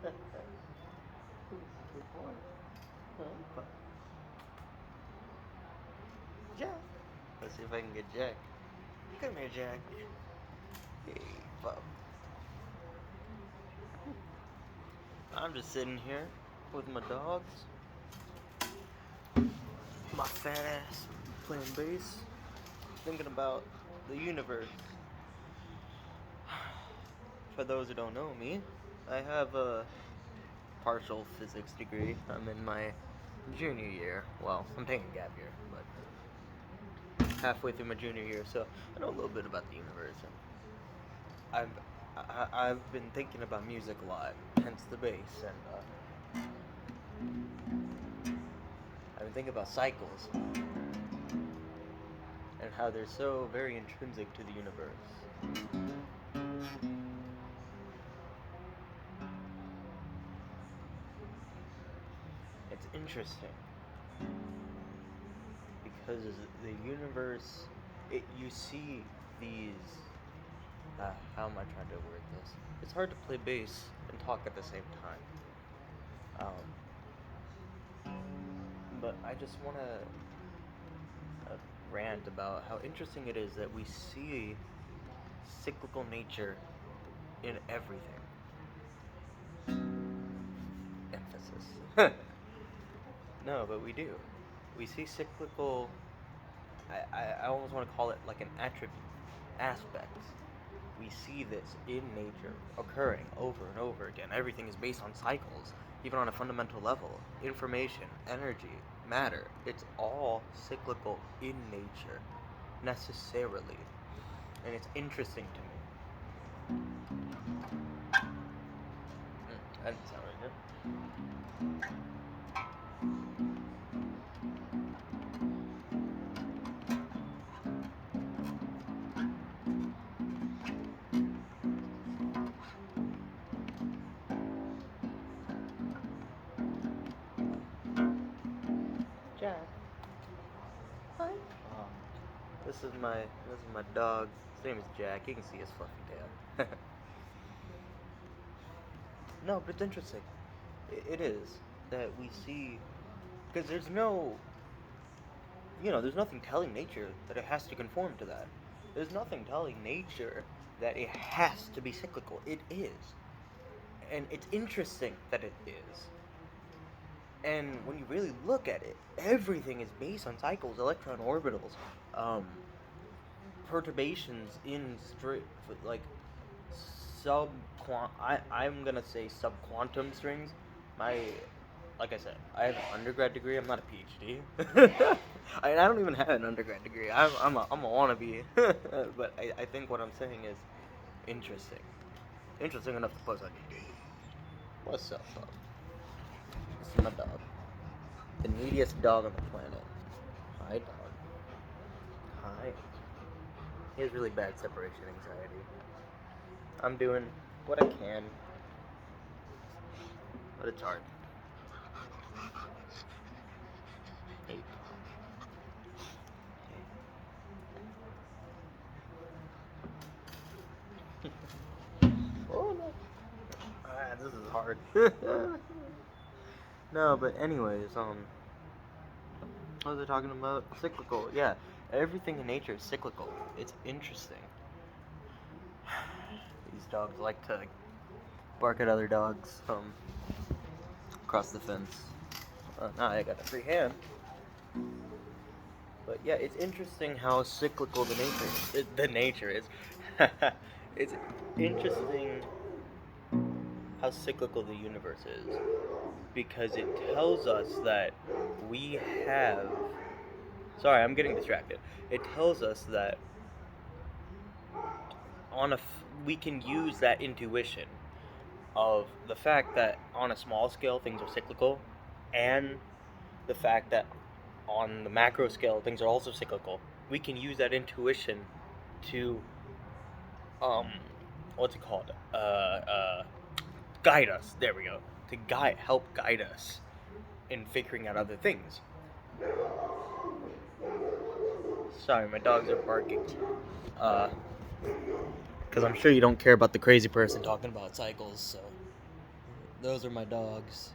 Good boy. Huh? Jack. Let's see if I can get Jack. Come here, Jack. Hey, pup. I'm just sitting here with my dogs, my fat ass playing bass, thinking about the universe. For those who don't know me, I have a partial physics degree. I'm in my junior year. Well, I'm taking a gap year, but halfway through my junior year, so I know a little bit about the universe. And I've been thinking about music a lot, hence the bass, and I've been thinking about cycles and how they're so very intrinsic to the universe. It's interesting because the universe, you see these. How am I trying to word this? It's hard to play bass and talk at the same time. But I just want to rant about how interesting it is that we see cyclical nature in everything. Emphasis. No, but we do. We see cyclical. I almost want to call it like an attribute, aspects. We see this in nature occurring over and over again. Everything is based on cycles, even on a fundamental level. Information, energy, matter, it's all cyclical in nature, necessarily. And it's interesting to me. That didn't sound right good. Jack. Hi. This is my dog. His name is Jack. You can see his fluffy tail. No, but it's interesting. It is that we see because there's nothing telling nature that it has to conform to that. There's nothing telling nature that it has to be cyclical. It is. And it's interesting that it is. And when you really look at it, everything is based on cycles, electron orbitals, perturbations in like I'm gonna say subquantum strings. Like I said, I have an undergrad degree. I'm not a PhD. I don't even have an undergrad degree. I'm a wannabe. But I think what I'm saying is interesting. Interesting enough to post on YouTube. What's up, dog? This is my dog. The neediest dog on the planet. Hi, dog. Hi. He has really bad separation anxiety. I'm doing what I can, but it's hard. Hey. Oh no. This is hard. No, but anyways, what was I talking about? Cyclical. Yeah, everything in nature is cyclical. It's interesting. These dogs like to bark at other dogs across the fence. Now I got a free hand. But yeah, it's interesting how cyclical the nature is. It's interesting how cyclical the universe is because it tells us that we have. Sorry, I'm getting distracted. It tells us that we can use that intuition of the fact that on a small scale things are cyclical, and the fact that on the macro scale things are also cyclical. We can use that intuition to what's it called? Guide us. There we go. To help guide us in figuring out other things. Sorry, my dogs are barking. Because I'm sure you don't care about the crazy person talking about cycles, so Those are my dogs.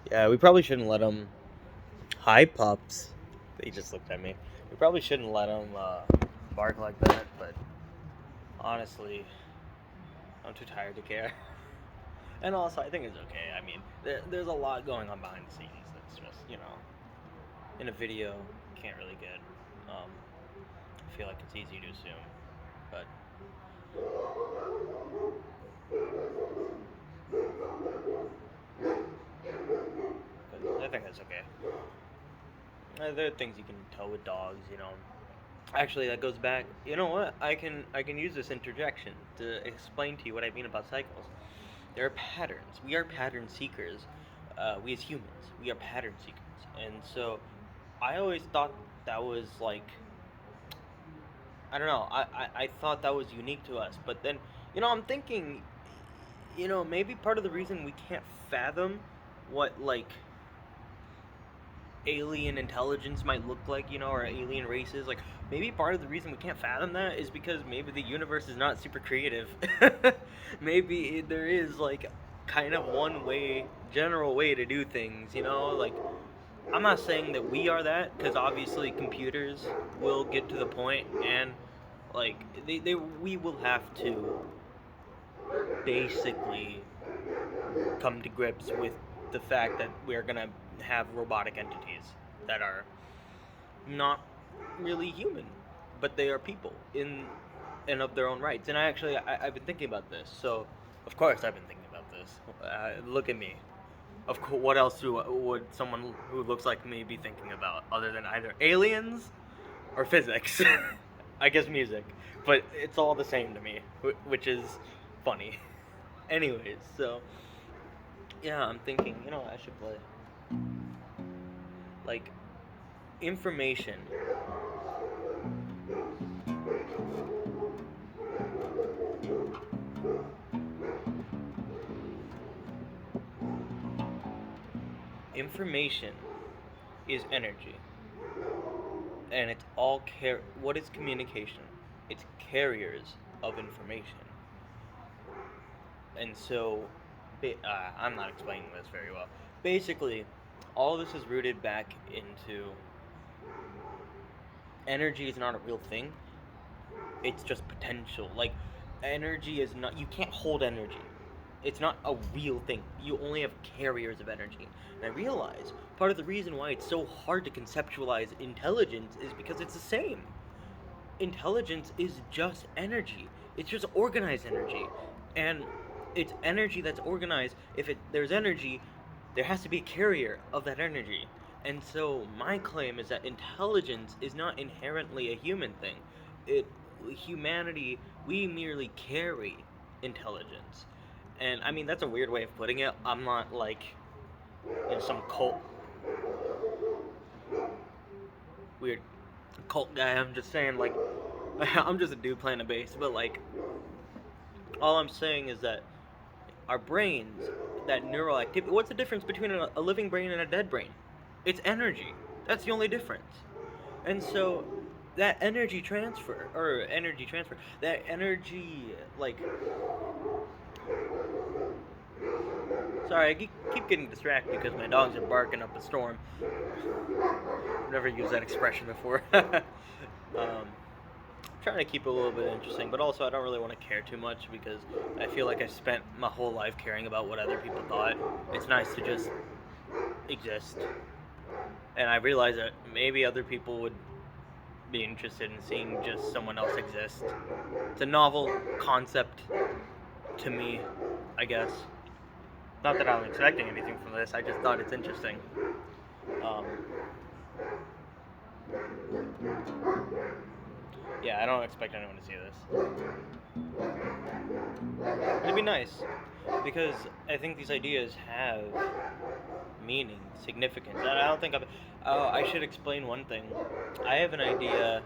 Yeah, we probably shouldn't let them. Hi, pups. They just looked at me. We probably shouldn't let them bark like that, but honestly, I'm too tired to care. And also, I think it's okay. I mean, there's a lot going on behind the scenes that's just, in a video, can't really get. I feel like it's easy to assume, but I think that's okay. There are things you can tell with dogs. Actually, that goes back. You know what? I can use this interjection to explain to you what I mean about cycles. There are patterns. We are pattern seekers. We as humans, we are pattern seekers, and so I always thought that was like, I don't know. I thought that was unique to us, but then I'm thinking, maybe part of the reason we can't fathom what like alien intelligence might look like, or alien races. Like, maybe part of the reason we can't fathom that is because maybe the universe is not super creative. Maybe there is, like, kind of one way, general way to do things, Like, I'm not saying that we are that, because obviously computers will get to the point, and, like, we will have to basically come to grips with the fact that we're gonna have robotic entities that are not really human, but they are people in and of their own rights. And I've been thinking about this. So, of course, I've been thinking about this. Look at me. Of course, what else would someone who looks like me be thinking about other than either aliens or physics? I guess music, but it's all the same to me, which is funny. Anyways, so yeah, I'm thinking, I should play like information. Information is energy, and it's all what is communication? It's carriers of information. And so I'm not explaining this very well. Basically, all this is rooted back into energy is not a real thing. It's just potential. Like, energy is not, you can't hold energy. It's not a real thing. You only have carriers of energy. And I realize part of the reason why it's so hard to conceptualize intelligence is because it's the same. Intelligence is just energy. It's just organized energy. And it's energy that's organized. If there's energy, there has to be a carrier of that energy. And so my claim is that intelligence is not inherently a human thing. Humanity, we merely carry intelligence. And I mean, that's a weird way of putting it. I'm not like some weird cult guy. I'm just saying, like, I'm just a dude playing a bass, but like, all I'm saying is that our brains, that neural activity. What's the difference between a living brain and a dead brain? It's energy. That's the only difference. And so that that energy, like, sorry, I keep getting distracted because my dogs are barking up a storm. I've never used that expression before. Trying to keep it a little bit interesting, but also I don't really want to care too much because I feel like I've spent my whole life caring about what other people thought. It's nice to just exist. And I realize that maybe other people would be interested in seeing just someone else exist. It's a novel concept to me, I guess. Not that I'm expecting anything from this, I just thought it's interesting. Yeah, I don't expect anyone to see this. It'd be nice, because I think these ideas have meaning, significance. I don't think I should explain one thing. I have an idea.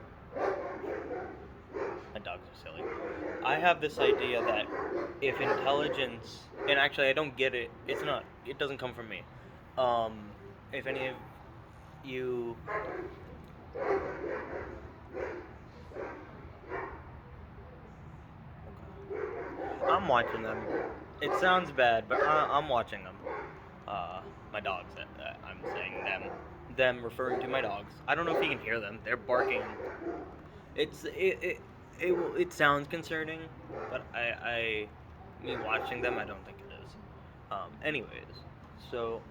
My dogs are silly. I have this idea that if intelligence, and actually I don't get it. It doesn't come from me. If any of you I'm watching them. It sounds bad, but I'm watching them. My dogs. I'm saying them. Them referring to my dogs. I don't know if you can hear them. They're barking. It sounds concerning, but me watching them, I don't think it is. Anyways, so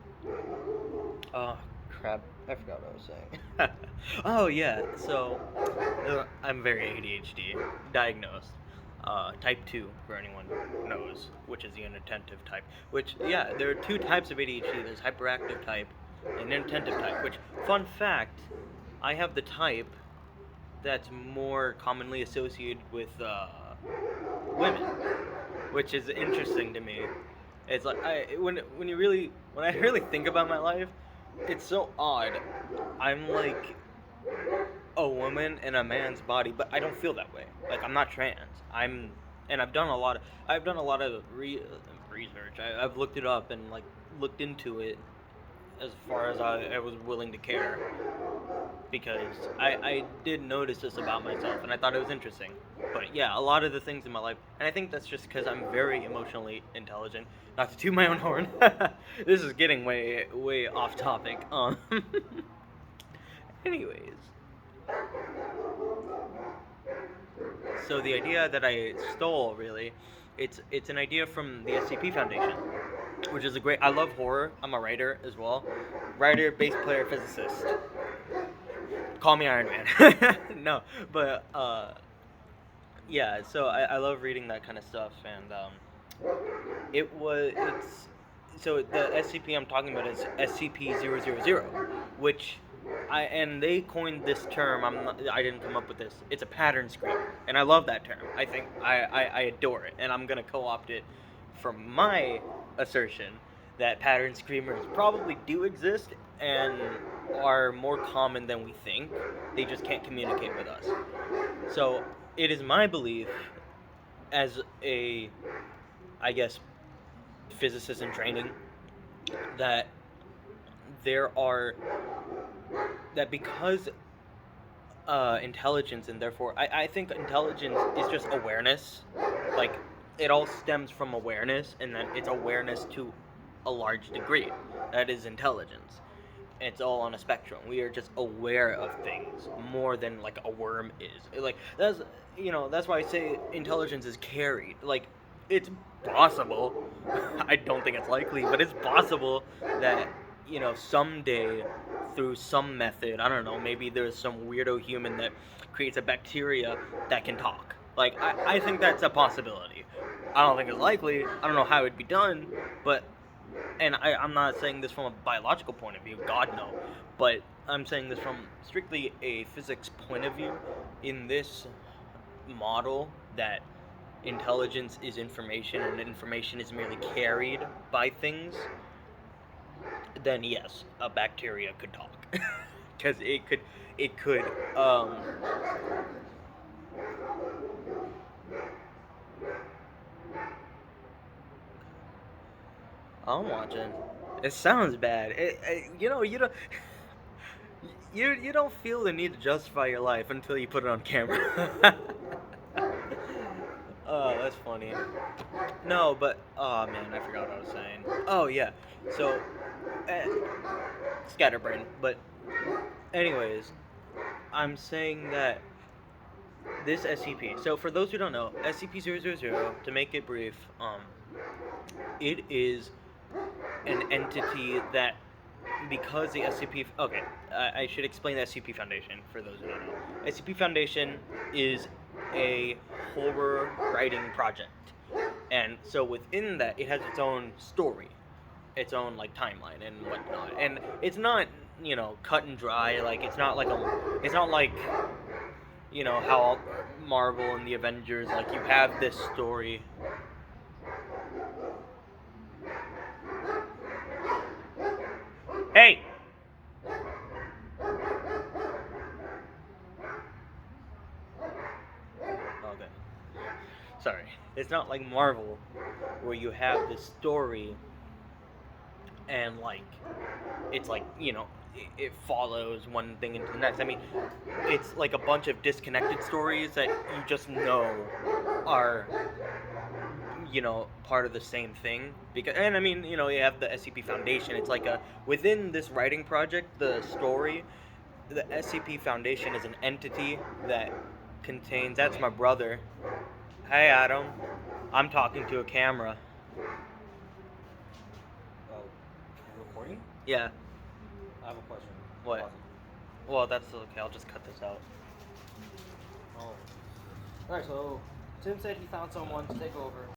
oh crap, I forgot what I was saying. Oh yeah, so I'm very ADHD diagnosed. Type 2, for anyone who knows, which is the inattentive type. Which, yeah, there are two types of ADHD. There's hyperactive type and inattentive type, which, fun fact, I have the type that's more commonly associated with women, which is interesting to me. It's like when I really think about my life, it's so odd. I'm like a woman in a man's body, but I don't feel that way. Like I'm not trans. And I've done a lot of research. I've looked it up and like looked into it as far as I was willing to care, because I did notice this about myself and I thought it was interesting. But yeah, a lot of the things in my life, and I think that's just because I'm very emotionally intelligent. Not to toot my own horn. This is getting way off topic. Anyways, so the idea that I stole, really, it's an idea from the SCP Foundation, which is a great. I love horror. I'm a writer as well, writer, bass player, physicist. Call me Iron Man. No, but yeah. So I love reading that kind of stuff, and it's so the SCP I'm talking about is SCP-000, which and they coined this term. I didn't come up with this. It's a pattern screamer, and I love that term. I think I adore it, and I'm gonna co-opt it from my assertion that pattern screamers probably do exist and are more common than we think. They just can't communicate with us. So it is my belief, as a, I guess, physicist in training, that there are that because intelligence, and therefore I think intelligence is just awareness. Like it all stems from awareness, and then it's awareness to a large degree. That is intelligence. It's all on a spectrum. We are just aware of things more than like a worm is. Like that's why I say intelligence is carried. Like it's possible. I don't think it's likely, but it's possible that someday through some method, I don't know, maybe there's some weirdo human that creates a bacteria that can talk. Like I think that's a possibility. I don't think it's likely. I don't know how it'd be done, but and I'm not saying this from a biological point of view, God no, but I'm saying this from strictly a physics point of view. In this model that intelligence is information and information is merely carried by things, then yes, a bacteria could talk. Because it could I'm watching. It sounds bad. You don't you don't feel the need to justify your life until you put it on camera. Oh, that's funny. No, but oh man, I forgot what I was saying. Oh yeah, so uh, scatterbrain. But anyways, I'm saying that this SCP. So for those who don't know, SCP-000, to make it brief, it is an entity that, because the SCP, okay, I should explain the SCP Foundation for those who don't know. SCP Foundation is a horror writing project, and so within that, it has its own story, its own like timeline and whatnot, and it's not cut and dry. Like it's not like how Marvel and the Avengers, like you have this story. Hey! Okay. Sorry. It's not like Marvel, where you have this story and like it's like it follows one thing into the next. I mean, it's like a bunch of disconnected stories that you just know are part of the same thing. Because, and I mean, you have the SCP Foundation. It's like a within this writing project, the story, the SCP Foundation is an entity that contains. That's my brother. Hey, Adam. I'm talking to a camera. Recording? Yeah. I have a question. What? Pause Well, that's okay. I'll just cut this out. it. Oh. Alright, so Tim said he found someone to take over.